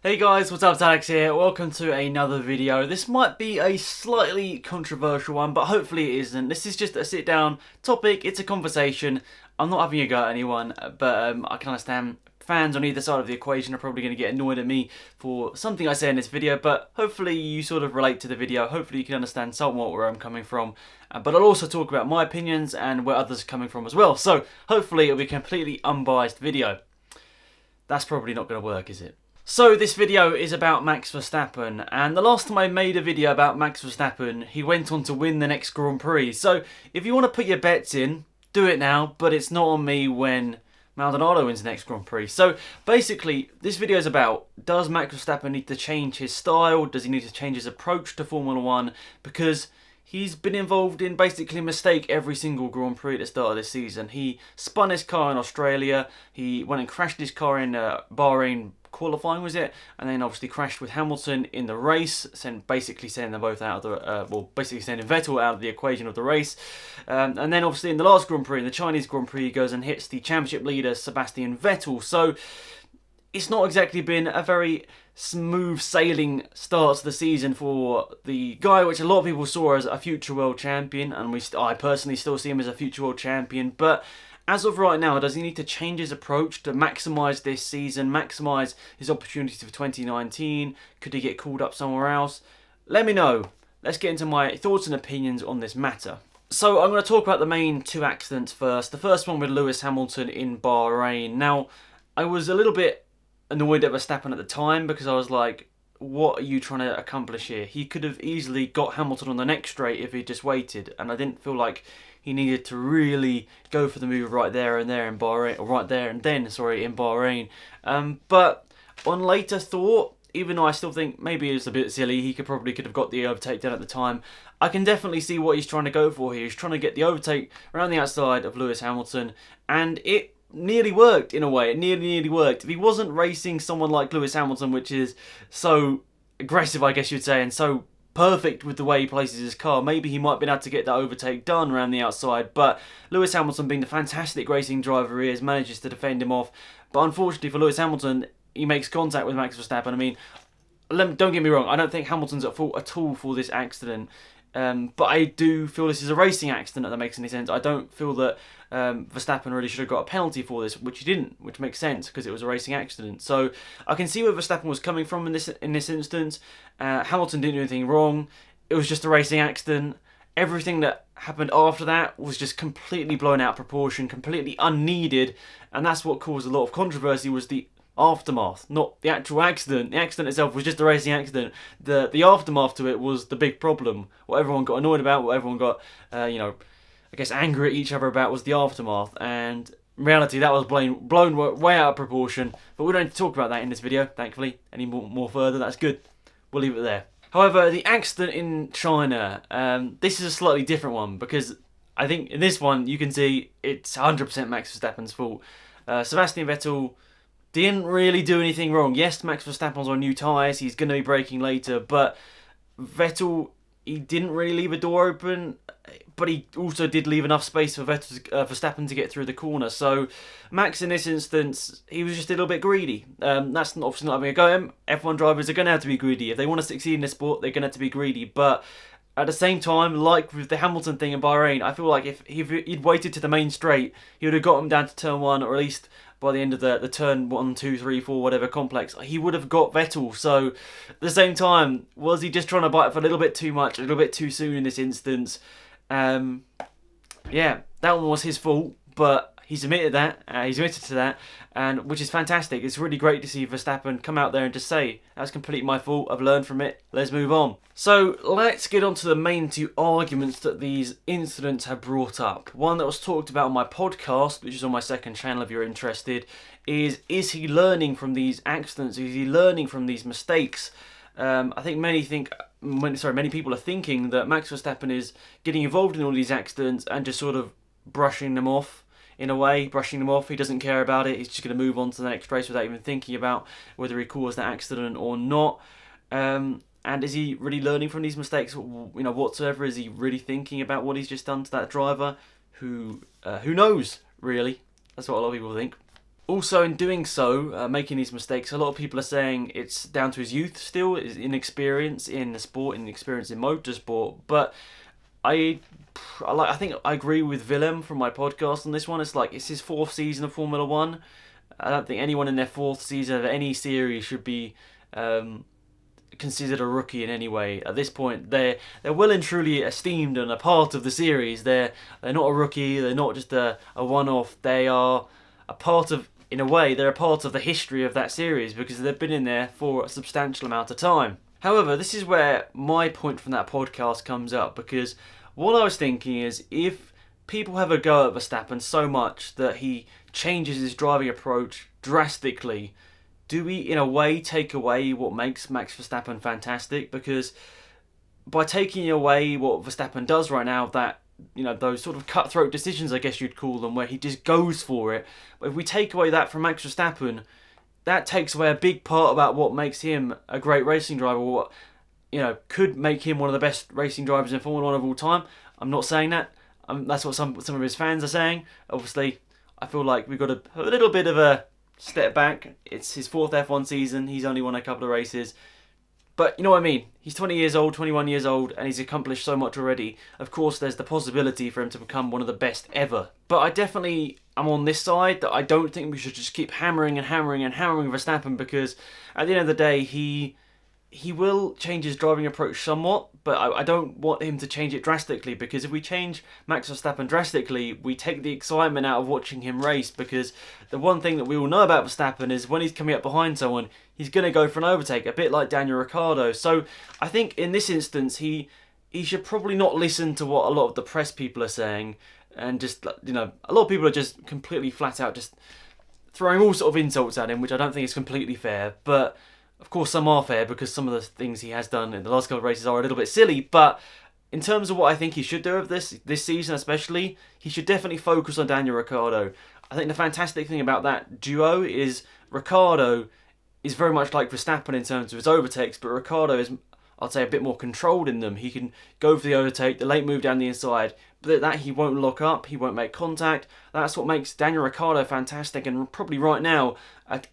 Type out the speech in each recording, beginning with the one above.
Hey guys, what's up? It's Alex here. Welcome to another video. This might be a slightly controversial one, but hopefully it isn't. This is just a sit down topic. It's a conversation. I'm not having a go at anyone, but I can understand fans on either side of the equation are probably going to get annoyed at me for something I say in this video, but hopefully you sort of relate to the video. Hopefully you can understand somewhat where I'm coming from, but I'll also talk about my opinions and where others are coming from as well. So hopefully it'll be a completely unbiased video. That's probably not going to work, is it? So this video is about Max Verstappen, and the last time I made a video about Max Verstappen, he went on to win the next Grand Prix. So if you want to put your bets in, do it now, but it's not on me when Maldonado wins the next Grand Prix. So basically, this video is about, does Max Verstappen need to change his style? Does he need to change his approach to Formula 1? Because he's been involved in basically a mistake every single Grand Prix at the start of this season. He spun his car in Australia, he went and crashed his car in Bahrain qualifying, was it? And then obviously crashed with Hamilton in the race, basically sending them both out of the, basically sending Vettel out of the equation of the race. And then obviously in the last Grand Prix, in the Chinese Grand Prix, he goes and hits the championship leader, Sebastian Vettel. So it's not exactly been a very smooth sailing start to the season for the guy, which a lot of people saw as a future world champion, and I personally still see him as a future world champion. But as of right now, does he need to change his approach to maximise this season, maximise his opportunities for 2019? Could he get called up somewhere else? Let me know. Let's get into my thoughts and opinions on this matter. So I'm going to talk about the main two accidents first. The first one with Lewis Hamilton in Bahrain. Now, I was a little bit annoyed at Verstappen at the time because I was like, what are you trying to accomplish here? He could have easily got Hamilton on the next straight if he just waited, and I didn't feel like he needed to really go for the move right there and there in Bahrain, or right there and then, sorry, in Bahrain. But on later thought, even though I still think maybe it was a bit silly, he could have got the overtake done at the time, I can definitely see what he's trying to go for here. He's trying to get the overtake around the outside of Lewis Hamilton, and it nearly worked in a way. It nearly worked. If he wasn't racing someone like Lewis Hamilton, which is so aggressive, I guess you'd say, and so perfect with the way he places his car, maybe he might have been able to get that overtake done around the outside. But Lewis Hamilton, being the fantastic racing driver he is, manages to defend him off. But unfortunately for Lewis Hamilton, he makes contact with Max Verstappen. I mean, don't get me wrong, I don't think Hamilton's at fault at all for this accident. But I do feel this is a racing accident, if that makes any sense. I don't feel that Verstappen really should have got a penalty for this, which he didn't, which makes sense because it was a racing accident. So I can see where Verstappen was coming from in this instance. Hamilton didn't do anything wrong. It was just a racing accident. Everything that happened after that was just completely blown out of proportion, completely unneeded, and that's what caused a lot of controversy, was the aftermath, not the actual accident. The accident itself was just a racing accident. The aftermath to it was the big problem. What everyone got annoyed about, what everyone got, I guess angry at each other about, was the aftermath. And in reality, that was blown way out of proportion. But we don't need to talk about that in this video, thankfully. Any more further, that's good. We'll leave it there. However, the accident in China, this is a slightly different one, because I think in this one you can see it's 100% Max Verstappen's fault. Sebastian Vettel didn't really do anything wrong. Yes, Max Verstappen's on new tyres, he's going to be braking later, but Vettel, he didn't really leave a door open, but he also did leave enough space for Verstappen to get through the corner. So Max, in this instance, he was just a little bit greedy. That's obviously not having a go at him. F1 drivers are going to have to be greedy. If they want to succeed in this sport, they're going to have to be greedy. But at the same time, like with the Hamilton thing in Bahrain, I feel like if he'd waited to the main straight, he would have got him down to turn 1, or at least by the end of the turn 1, 2, 3, 4, whatever complex, he would have got Vettel. So at the same time, was he just trying to bite for a little bit too much, a little bit too soon in this instance? Yeah, that one was his fault, but he's admitted that. He's admitted to that, and which is fantastic. It's really great to see Verstappen come out there and just say, that's completely my fault, I've learned from it, let's move on. So let's get on to the main two arguments that these incidents have brought up. One that was talked about on my podcast, which is on my second channel if you're interested, is he learning from these accidents? Is he learning from these mistakes? I think many people are thinking that Max Verstappen is getting involved in all these accidents and just sort of brushing them off. In a way, brushing them off. He doesn't care about it. He's just going to move on to the next race without even thinking about whether he caused that accident or not. And is he really learning from these mistakes, whatsoever? Is he really thinking about what he's just done to that driver? Who knows, really? That's what a lot of people think. Also, in doing so, making these mistakes, a lot of people are saying it's down to his youth still, his inexperience in the sport, inexperience in motorsport. But I, I think I agree with Willem from my podcast on this one. It's like it's his fourth season of Formula One. I don't think anyone in their fourth season of any series should be considered a rookie in any way. At this point, they're well and truly esteemed and a part of the series. They're not a rookie. They're not just a one-off. They are a part of. In a way, they're a part of the history of that series because they've been in there for a substantial amount of time. However, this is where my point from that podcast comes up, because what I was thinking is if people have a go at Verstappen so much that he changes his driving approach drastically, do we in a way take away what makes Max Verstappen fantastic? Because by taking away what Verstappen does right now, that those sort of cutthroat decisions, I guess you'd call them, where he just goes for it. But if we take away that from Max Verstappen, that takes away a big part about what makes him a great racing driver, what could make him one of the best racing drivers in Formula One of all time. I'm not saying that. That's what some of his fans are saying. Obviously, I feel like we've got a little bit of a step back. It's his fourth F1 season. He's only won a couple of races. But you know what I mean? He's 20 years old, 21 years old, and he's accomplished so much already. Of course, there's the possibility for him to become one of the best ever. But I definitely am on this side that I don't think we should just keep hammering and hammering and hammering Verstappen, because at the end of the day, he will change his driving approach somewhat, but I don't want him to change it drastically, because if we change Max Verstappen drastically, we take the excitement out of watching him race, because the one thing that we all know about Verstappen is when he's coming up behind someone, he's going to go for an overtake, a bit like Daniel Ricciardo. So I think in this instance, he should probably not listen to what a lot of the press people are saying, and just, a lot of people are just completely flat out just throwing all sort of insults at him, which I don't think is completely fair, but of course, some are fair because some of the things he has done in the last couple of races are a little bit silly. But in terms of what I think he should do of this season especially, he should definitely focus on Daniel Ricciardo. I think the fantastic thing about that duo is Ricciardo is very much like Verstappen in terms of his overtakes, but Ricciardo is, I'd say, a bit more controlled in them. He can go for the overtake, the late move down the inside, but that he won't lock up, he won't make contact. That's what makes Daniel Ricciardo fantastic, and probably right now,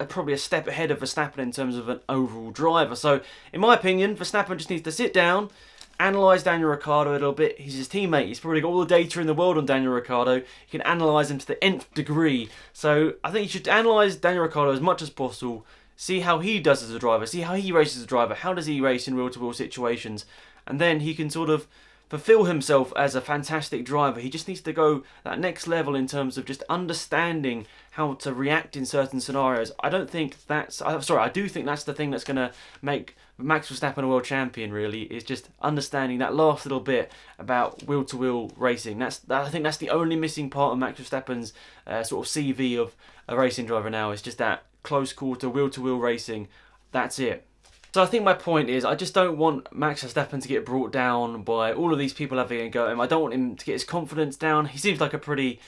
probably a step ahead of Verstappen in terms of an overall driver. So, in my opinion, Verstappen just needs to sit down, analyse Daniel Ricciardo a little bit. He's his teammate. He's probably got all the data in the world on Daniel Ricciardo. You can analyse him to the nth degree. So, I think you should analyse Daniel Ricciardo as much as possible. See how he does as a driver. See how he races as a driver. How does he race in wheel-to-wheel situations? And then he can sort of fulfill himself as a fantastic driver. He just needs to go that next level in terms of just understanding how to react in certain scenarios. I do think that's the thing that's going to make Max Verstappen a world champion, really, is just understanding that last little bit about wheel-to-wheel racing. I think that's the only missing part of Max Verstappen's sort of CV of a racing driver now, is just that close quarter wheel-to-wheel racing. That's it. So I think my point is, I just don't want Max Verstappen to get brought down by all of these people having a go at him. I don't want him to get his confidence down. He seems like a pretty,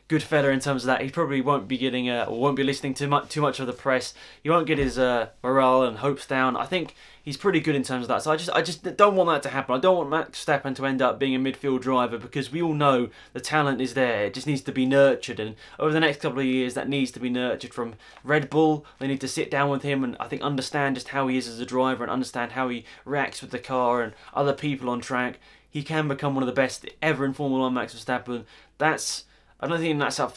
good fella in terms of that. He probably won't be getting or won't be listening to too much of the press. He won't get his morale and hopes down. I think he's pretty good in terms of that. So I just don't want that to happen. I don't want Max Verstappen to end up being a midfield driver, because we all know the talent is there. It just needs to be nurtured, and over the next couple of years that needs to be nurtured from Red Bull. They need to sit down with him and I think understand just how he is as a driver and understand how he reacts with the car and other people on track. He can become one of the best ever in Formula 1, Max Verstappen. I don't think that's up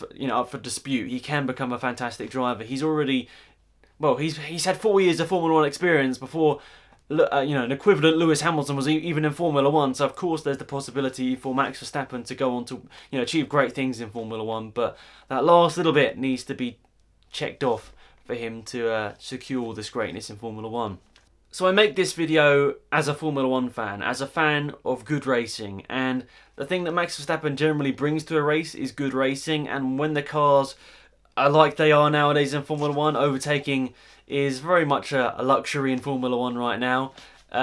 for dispute. He can become a fantastic driver. He's already, he's had 4 years of Formula 1 experience before, an equivalent Lewis Hamilton was even in Formula 1. So of course there's the possibility for Max Verstappen to go on to achieve great things in Formula 1. But that last little bit needs to be checked off for him to secure this greatness in Formula 1. So I make this video as a Formula 1 fan, as a fan of good racing, and the thing that Max Verstappen generally brings to a race is good racing, and when the cars are like they are nowadays in Formula 1, overtaking is very much a luxury in Formula 1 right now.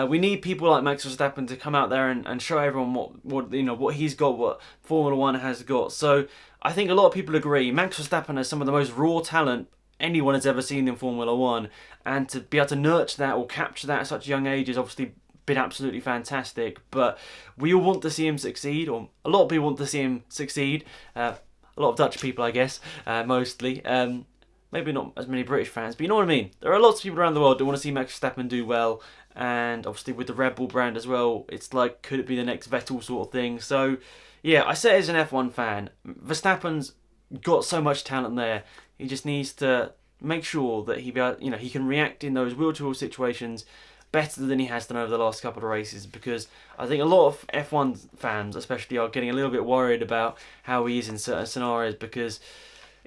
We need people like Max Verstappen to come out there and show everyone what he's got, what Formula 1 has got. So I think a lot of people agree, Max Verstappen has some of the most raw talent anyone has ever seen in Formula 1, and to be able to nurture that or capture that at such a young age is obviously been absolutely fantastic. But we all want to see him succeed, or a lot of people want to see him succeed, a lot of Dutch people I guess, mostly, maybe not as many British fans, but you know what I mean. There are lots of people around the world that want to see Max Verstappen do well, and obviously with the Red Bull brand as well, it's like, could it be the next Vettel sort of thing? So, yeah, I say as an F1 fan, Verstappen's got so much talent there. He just needs to make sure that he can react in those wheel-to-wheel situations better than he has done over the last couple of races, because I think a lot of F1 fans especially are getting a little bit worried about how he is in certain scenarios, because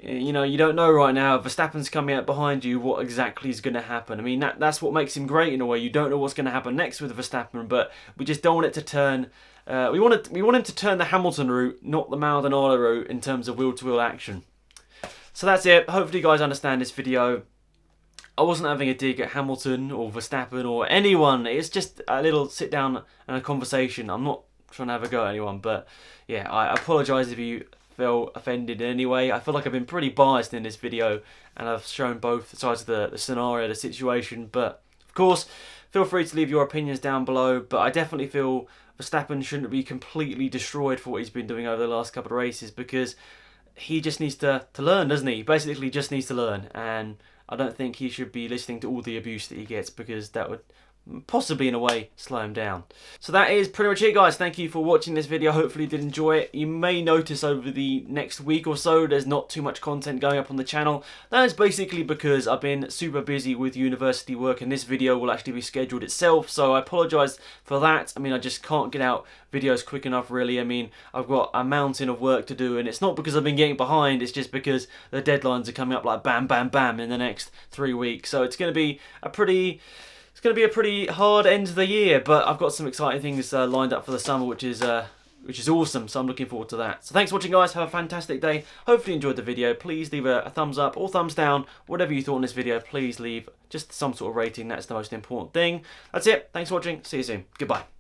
you don't know right now if Verstappen's coming out behind you what exactly is going to happen. I mean, that's what makes him great in a way. You don't know what's going to happen next with Verstappen, but we just don't want it to turn. We want him to turn the Hamilton route, not the Maldonado route, in terms of wheel-to-wheel action. So that's it. Hopefully you guys understand this video. I wasn't having a dig at Hamilton or Verstappen or anyone. It's just a little sit down and a conversation. I'm not trying to have a go at anyone, but yeah, I apologise if you felt offended in any way. I feel like I've been pretty biased in this video, and I've shown both sides of the scenario, the situation. But of course, feel free to leave your opinions down below. But I definitely feel Verstappen shouldn't be completely destroyed for what he's been doing over the last couple of races, because he just needs to learn, doesn't he? He basically just needs to learn, and I don't think he should be listening to all the abuse that he gets, because that would possibly in a way slow him down. So that is pretty much it, guys. Thank you for watching this video. Hopefully you did enjoy it. You may notice over the next week or so there's not too much content going up on the channel. That is basically because I've been super busy with university work, and this video will actually be scheduled itself, so I apologise for that. I mean, I just can't get out videos quick enough, really. I mean, I've got a mountain of work to do, and it's not because I've been getting behind, it's just because the deadlines are coming up like bam bam bam in the next 3 weeks. So it's going to be a pretty hard end of the year, but I've got some exciting things lined up for the summer, which is awesome, so I'm looking forward to that. So thanks for watching, guys. Have a fantastic day. Hopefully you enjoyed the video. Please leave a thumbs up or thumbs down, whatever you thought in this video. Please leave just some sort of rating. That's the most important thing. That's it. Thanks for watching. See you soon. Goodbye.